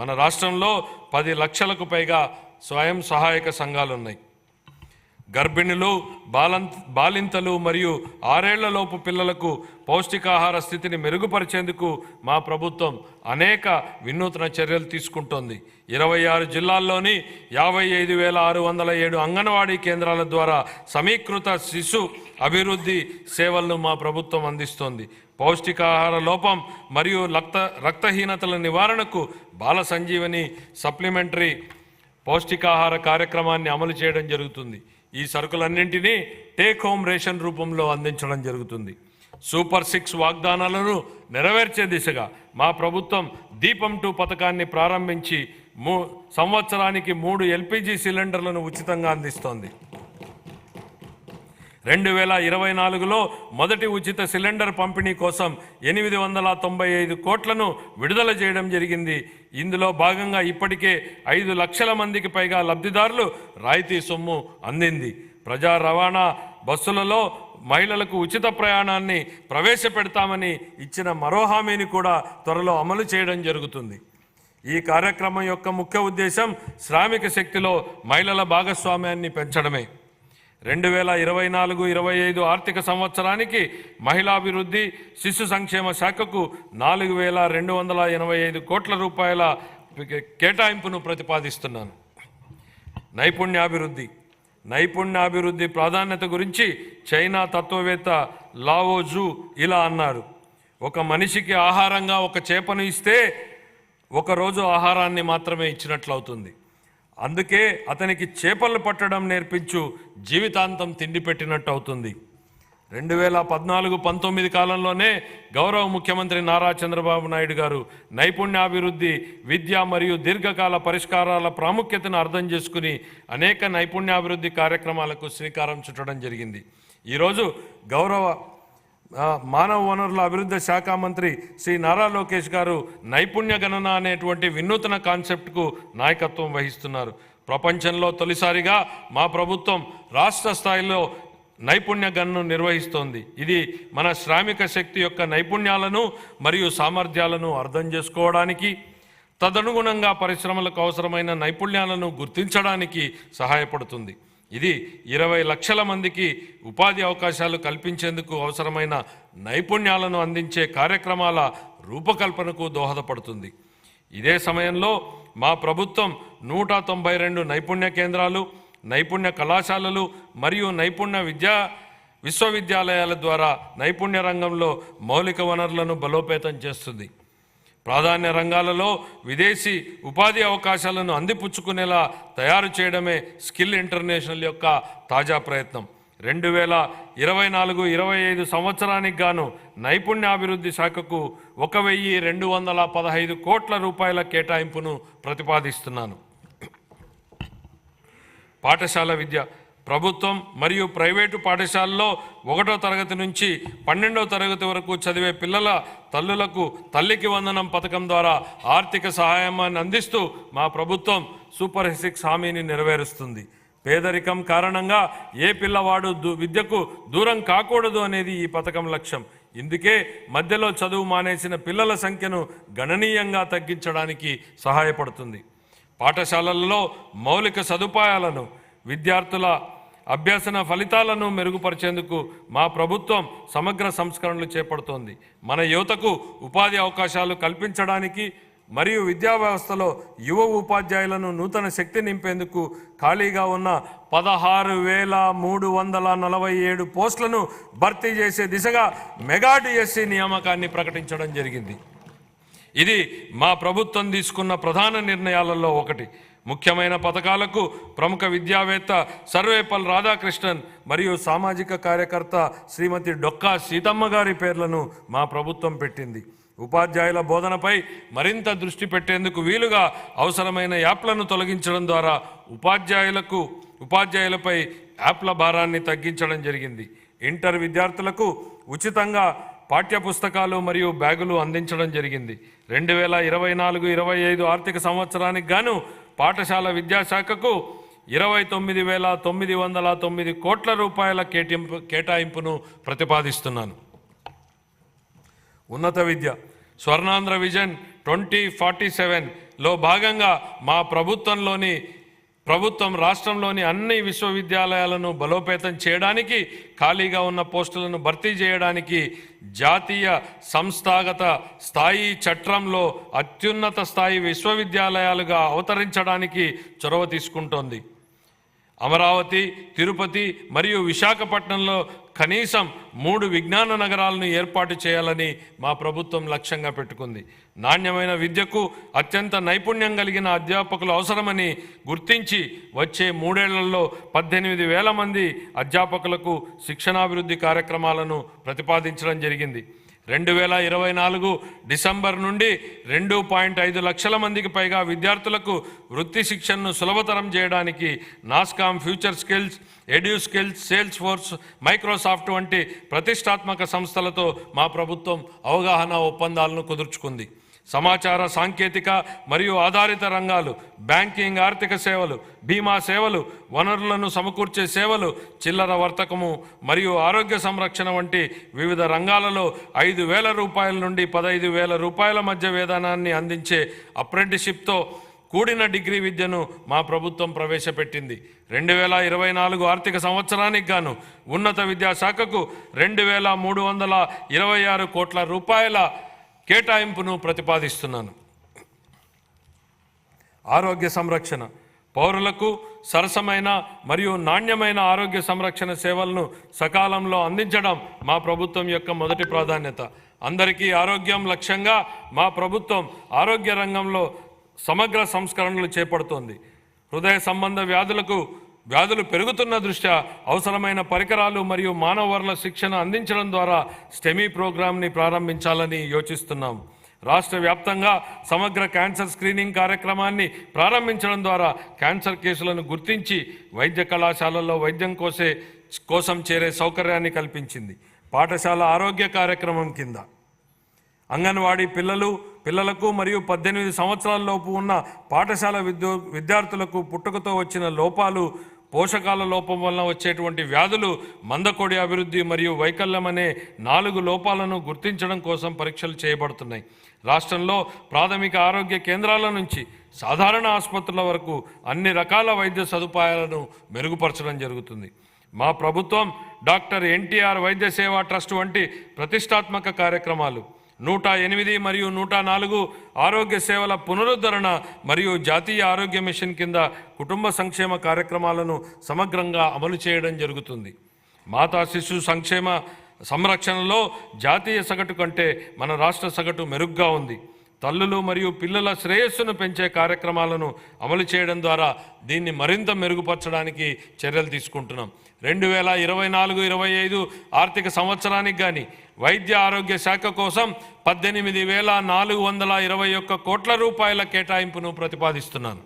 మన రాష్ట్రంలో 10 లక్షలకు పైగా స్వయం సహాయక సంఘాలు ఉన్నాయి. గర్భిణులు, బాలింతలు మరియు 6 ఏళ్లలోపు పిల్లలకు పౌష్టికాహార స్థితిని మెరుగుపరిచేందుకు మా ప్రభుత్వం అనేక వినూత్న చర్యలు తీసుకుంటోంది. 26 జిల్లాల్లోని 55,607 అంగన్వాడీ కేంద్రాల ద్వారా సమీకృత శిశు అభివృద్ధి సేవలను మా ప్రభుత్వం అందిస్తోంది. పౌష్టికాహార లోపం మరియు రక్తహీనతల నివారణకు బాల సంజీవని సప్లిమెంటరీ పౌష్టికాహార కార్యక్రమాన్ని అమలు చేయడం జరుగుతుంది. ఈ సరుకులన్నింటినీ టేక్ హోమ్ రేషన్ రూపంలో అందించడం జరుగుతుంది. సూపర్ 6 వాగ్దానాలను నెరవేర్చే దిశగా మా ప్రభుత్వం దీపం 2 పథకాన్ని ప్రారంభించి సంవత్సరానికి 3 ఎల్పిజి సిలిండర్లను ఉచితంగా అందిస్తోంది. 2024లో మొదటి ఉచిత సిలిండర్ పంపిణీ కోసం 895 కోట్లను విడుదల చేయడం జరిగింది. ఇందులో భాగంగా ఇప్పటికే 5 లక్షల మందికి పైగా లబ్ధిదారులు రాయితీ సొమ్ము అందింది. ప్రజా రవాణా బస్సులలో మహిళలకు ఉచిత ప్రయాణాన్ని ప్రవేశపెడతామని ఇచ్చిన మరో హామీని కూడా త్వరలో అమలు చేయడం జరుగుతుంది. ఈ కార్యక్రమం యొక్క ముఖ్య ఉద్దేశం శ్రామిక శక్తిలో మహిళల భాగస్వామ్యాన్ని పెంచడమే. 2024-25 ఆర్థిక సంవత్సరానికి మహిళాభివృద్ధి శిశు సంక్షేమ శాఖకు 4,285 కోట్ల రూపాయల కేటాయింపును ప్రతిపాదిస్తున్నాను. నైపుణ్యాభివృద్ధి ప్రాధాన్యత గురించి చైనా తత్వవేత్త లావో జూ ఇలా అన్నారు: ఒక మనిషికి ఆహారంగా ఒక చేపను ఇస్తే ఒకరోజు ఆహారాన్ని మాత్రమే ఇచ్చినట్లవుతుంది. అందుకే అతనికి చేపలు పట్టడం నేర్పించు, జీవితాంతం తిండి పెట్టినట్టు అవుతుంది. 2014-19 కాలంలోనే గౌరవ ముఖ్యమంత్రి నారా చంద్రబాబు నాయుడు గారు నైపుణ్యాభివృద్ధి, విద్య మరియు దీర్ఘకాల పరిష్కారాల ప్రాముఖ్యతను అర్థం చేసుకుని అనేక నైపుణ్యాభివృద్ధి కార్యక్రమాలకు శ్రీకారం చుట్టడం జరిగింది. ఈరోజు గౌరవ మానవ వనరుల అభివృద్ధి శాఖ మంత్రి శ్రీ నారా లోకేష్ గారు నైపుణ్య గణన అనేటువంటి వినూతన కాన్సెప్ట్కు నాయకత్వం వహిస్తున్నారు. ప్రపంచంలో తొలిసారిగా మా ప్రభుత్వం రాష్ట్ర స్థాయిలో నైపుణ్య గణనను నిర్వహిస్తోంది. ఇది మన శ్రామిక శక్తి యొక్క నైపుణ్యాలను మరియు సామర్థ్యాలను అర్థం చేసుకోవడానికి, తదనుగుణంగా పరిశ్రమలకు అవసరమైన నైపుణ్యాలను గుర్తించడానికి సహాయపడుతుంది. ఇది 20 లక్షల మందికి ఉపాధి అవకాశాలు కల్పించేందుకు అవసరమైన నైపుణ్యాలను అందించే కార్యక్రమాల రూపకల్పనకు దోహదపడుతుంది. ఇదే సమయంలో మా ప్రభుత్వం 192 నైపుణ్య కేంద్రాలు, నైపుణ్య కళాశాలలు మరియు నైపుణ్య విశ్వవిద్యాలయాల ద్వారా నైపుణ్య రంగంలో మౌలిక వనరులను బలోపేతం చేస్తుంది. ప్రాధాన్య రంగాలలో విదేశీ ఉపాధి అవకాశాలను అందిపుచ్చుకునేలా తయారు చేయడమే స్కిల్ ఇంటర్నేషనల్ యొక్క తాజా ప్రయత్నం. 2024-25 సంవత్సరానికి గాను నైపుణ్యాభివృద్ధి శాఖకు 1,215 కోట్ల రూపాయల కేటాయింపును ప్రతిపాదిస్తున్నాను. పాఠశాల విద్య. ప్రభుత్వం మరియు ప్రైవేటు పాఠశాలలో 1వ తరగతి నుంచి 12వ తరగతి వరకు చదివే పిల్లల తల్లులకు తల్లికి వందనం పథకం ద్వారా ఆర్థిక సహాయాన్ని అందిస్తూ మా ప్రభుత్వం సూపర్ 6 హామీని నెరవేరుస్తుంది. పేదరికం కారణంగా ఏ పిల్లవాడు విద్యకు దూరం కాకూడదు అనేది ఈ పథకం లక్ష్యం. ఇందుకే మధ్యలో చదువు మానేసిన పిల్లల సంఖ్యను గణనీయంగా తగ్గించడానికి సహాయపడుతుంది. పాఠశాలల్లో మౌలిక సదుపాయాలను, విద్యార్థుల అభ్యసన ఫలితాలను మెరుగుపరిచేందుకు మా ప్రభుత్వం సమగ్ర సంస్కరణలు చేపడుతోంది. మన యువతకు ఉపాధి అవకాశాలు కల్పించడానికి మరియు విద్యా వ్యవస్థలో యువ ఉపాధ్యాయులను నూతన శక్తి నింపేందుకు ఖాళీగా ఉన్న 16,347 పోస్టులను భర్తీ చేసే దిశగా మెగా డిఎస్సి నియామకాన్ని ప్రకటించడం జరిగింది. ఇది మా ప్రభుత్వం తీసుకున్న ప్రధాన నిర్ణయాలలో ఒకటి. ముఖ్యమైన పథకాలకు ప్రముఖ విద్యావేత్త సర్వేపల్లి రాధాకృష్ణన్ మరియు సామాజిక కార్యకర్త శ్రీమతి డొక్కా సీతమ్మ గారి పేర్లను మా ప్రభుత్వం పెట్టింది. ఉపాధ్యాయుల బోధనపై మరింత దృష్టి పెట్టేందుకు వీలుగా అవసరమైన యాప్లను తొలగించడం ద్వారా ఉపాధ్యాయులపై యాప్ల భారాన్ని తగ్గించడం జరిగింది. ఇంటర్ విద్యార్థులకు ఉచితంగా పాఠ్యపుస్తకాలు మరియు బ్యాగులు అందించడం జరిగింది. 2024-25 ఆర్థిక సంవత్సరానికి గాను పాఠశాల విద్యాశాఖకు 29,909 కోట్ల రూపాయల కేటాయింపును ప్రతిపాదిస్తున్నాను. ఉన్నత విద్య. స్వర్ణాంధ్ర విజన్ 2047లో భాగంగా మా ప్రభుత్వం రాష్ట్రంలోని అన్ని విశ్వవిద్యాలయాలను బలోపేతం చేయడానికి, ఖాళీగా ఉన్న పోస్టులను భర్తీ చేయడానికి జాతీయ సంస్థాగత స్థాయి చట్రంలో అత్యున్నత స్థాయి విశ్వవిద్యాలయాలుగా అవతరించడానికి చొరవ తీసుకుంటోంది. అమరావతి, తిరుపతి మరియు విశాఖపట్నంలో కనీసం 3 విజ్ఞాన నగరాలను ఏర్పాటు చేయాలని మా ప్రభుత్వం లక్ష్యంగా పెట్టుకుంది. నాణ్యమైన విద్యకు అత్యంత నైపుణ్యం కలిగిన అధ్యాపకులు అవసరమని గుర్తించి వచ్చే 3 ఏళ్లలో 18,000 మంది అధ్యాపకులకు శిక్షణాభివృద్ధి కార్యక్రమాలను ప్రతిపాదించడం జరిగింది. 2024 డిసెంబర్ నుండి 2.5 లక్షల మందికి పైగా విద్యార్థులకు వృత్తి శిక్షణను సులభతరం చేయడానికి NASSCOM, future skills, edu skills, sales force, Microsoft వంటి ప్రతిష్టాత్మక సంస్థలతో మా ప్రభుత్వం అవగాహన ఒప్పందాలను కుదుర్చుకుంది. సమాచార సాంకేతిక మరియు ఆధారిత రంగాలు, బ్యాంకింగ్, ఆర్థిక సేవలు, బీమా సేవలు, వనరులను సమకూర్చే సేవలు, చిల్లర వర్తకము మరియు ఆరోగ్య సంరక్షణ వంటి వివిధ రంగాలలో 5,000 రూపాయల నుండి 15,000 రూపాయల మధ్య వేతనాన్ని అందించే అప్రెంటిస్షిప్తో కూడిన డిగ్రీ విద్యను మా ప్రభుత్వం ప్రవేశపెట్టింది. 2024 ఆర్థిక సంవత్సరానికి గాను ఉన్నత విద్యాశాఖకు 2,326 కోట్ల రూపాయల కేటాయింపును ప్రతిపాదిస్తున్నాను. ఆరోగ్య సంరక్షణ, పౌరులకు సరసమైన మరియు నాణ్యమైన ఆరోగ్య సంరక్షణ సేవలను సకాలంలో అందించడం మా ప్రభుత్వం యొక్క మొదటి ప్రాధాన్యత. అందరికీ ఆరోగ్యం లక్ష్యంగా మా ప్రభుత్వం ఆరోగ్య రంగంలో సమగ్ర సంస్కరణలు చేపడుతోంది. హృదయ సంబంధ వ్యాధులు పెరుగుతున్న దృష్ట్యా అవసరమైన పరికరాలు మరియు మానవ వనరుల శిక్షణ అందించడం ద్వారా స్టెమీ ప్రోగ్రాంని ప్రారంభించాలని యోచిస్తున్నాం. రాష్ట్ర వ్యాప్తంగా సమగ్ర క్యాన్సర్ స్క్రీనింగ్ కార్యక్రమాన్ని ప్రారంభించడం ద్వారా క్యాన్సర్ కేసులను గుర్తించి వైద్య కళాశాలల్లో వైద్యం కోసం చేరే సౌకర్యాన్ని కల్పించింది. పాఠశాల ఆరోగ్య కార్యక్రమం కింద అంగన్వాడీ పిల్లలకు మరియు 18 సంవత్సరాల లోపు ఉన్న పాఠశాల విద్యార్థులకు పుట్టుకతో వచ్చిన లోపాలు, పోషకాల లోపం వలన వచ్చేటువంటి వ్యాధులు, మందకొడి అభివృద్ధి మరియు వైకల్యం అనే 4 లోపాలను గుర్తించడం కోసం పరీక్షలు చేయబడుతున్నాయి. రాష్ట్రంలో ప్రాథమిక ఆరోగ్య కేంద్రాల నుంచి సాధారణ ఆసుపత్రుల వరకు అన్ని రకాల వైద్య సదుపాయాలను మెరుగుపరచడం జరుగుతుంది. మా ప్రభుత్వం డాక్టర్ ఎన్టీఆర్ వైద్య సేవా ట్రస్ట్ వంటి ప్రతిష్టాత్మక కార్యక్రమాలు, 108 మరియు 104 ఆరోగ్య సేవల పునరుద్ధరణ మరియు జాతీయ ఆరోగ్య మిషన్ కింద కుటుంబ సంక్షేమ కార్యక్రమాలను సమగ్రంగా అమలు చేయడం జరుగుతుంది. మాతా శిశు సంరక్షణలో జాతీయ సగటు కంటే మన రాష్ట్ర సగటు మెరుగ్గా ఉంది. తల్లులు మరియు పిల్లల శ్రేయస్సును పెంచే కార్యక్రమాలను అమలు చేయడం ద్వారా దీన్ని మరింత మెరుగుపరచడానికి చర్యలు తీసుకుంటున్నాం. 2024-25 ఆర్థిక సంవత్సరానికి కానీ వైద్య ఆరోగ్య శాఖ కోసం 18,421 కోట్ల రూపాయల కేటాయింపును ప్రతిపాదిస్తున్నాను.